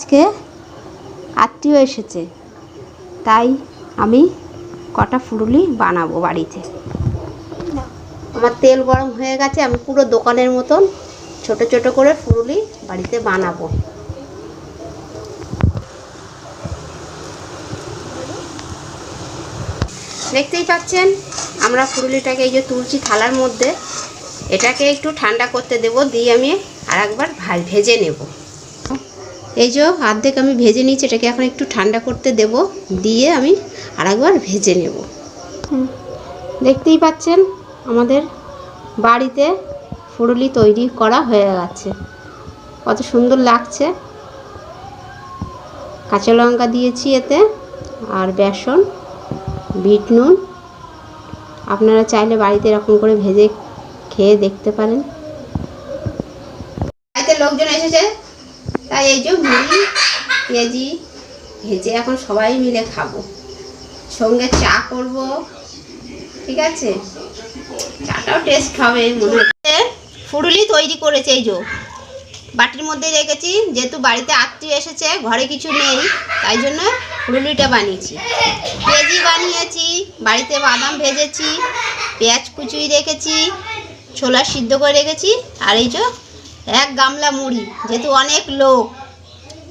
আজকে আত্মীয় এসেছে, তাই আমি কটা ফুলুরি বানাবো বাড়িতে। আমার তেল গরম হয়ে গেছে, আমি পুরো দোকানের মতন ছোট ছোট করে ফুলুরি বাড়িতে বানাবো। দেখতেই পাচ্ছেন আমরা ফুলুরিটাকে এই যে তুলছি থালার মধ্যে, এটাকে একটু ঠান্ডা করতে দেব, দিয়ে আমি আর একবার ভেজে নেব। এই যে অর্ধেক আমি ভেজে নিয়েছি, এটাকে এখন একটু ঠান্ডা করতে দেব, দিয়ে আমি আর একবার ভেজে নেব। দেখতেই পাচ্ছেন আমাদের বাড়িতে ফুলুরি তৈরি করা হয়ে গেছে, কত সুন্দর লাগছে। কাঁচা লঙ্কা দিয়েছি এতে, আর বেসন, বিট নুন। আপনারা চাইলে বাড়িতে এরকম করে ভেজে খেয়ে দেখতে পারেন। বাড়িতে লোকজন এসেছে, তাই এই যে মুড়ি পেঁয়াজি ভেজে এখন সবাই মিলে খাবো, সঙ্গে চা করব। ঠিক আছে, চাটাও টেস্ট হবে মনে হচ্ছে। ফুলুরি তৈরি করেছে, এই যে বাটির মধ্যে রেখেছি, যেহেতু বাড়িতে আত্মীয় এসেছে, ঘরে কিছু নেই, তাই জন্য ফুলুরিটা বানিয়েছি। পেঁয়াজি বানিয়েছি, বাড়িতে বাদাম ভেজেছি, পেঁয়াজ কুচি রেখেছি, ছোলা সিদ্ধ করে রেখেছি, আর এই যে এক গামলা মুড়ি, যেহেতু অনেক লোক।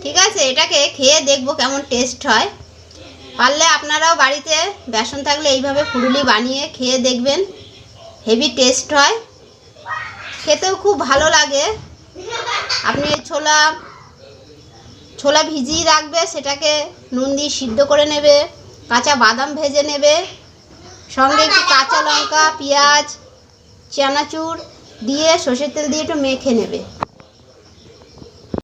ঠিক আছে, এটাকে খেয়ে দেখবো কেমন টেস্ট হয়। পারলে আপনারাও বাড়িতে বেসন থাকলে এইভাবে ফুলুরি বানিয়ে খেয়ে দেখবেন, হেভি টেস্ট হয়, খেতেও খুব ভালো লাগে। আপনি ছোলা ভিজিয়ে রাখবে, সেটাকে নুন দিয়ে সিদ্ধ করে নেবে, কাঁচা বাদাম ভেজে নেবে, সঙ্গে একটু কাঁচা লঙ্কা, পেঁয়াজ, চানাচুর দিয়ে সর্ষের তেল দিয়ে একটু মেখে নেবে।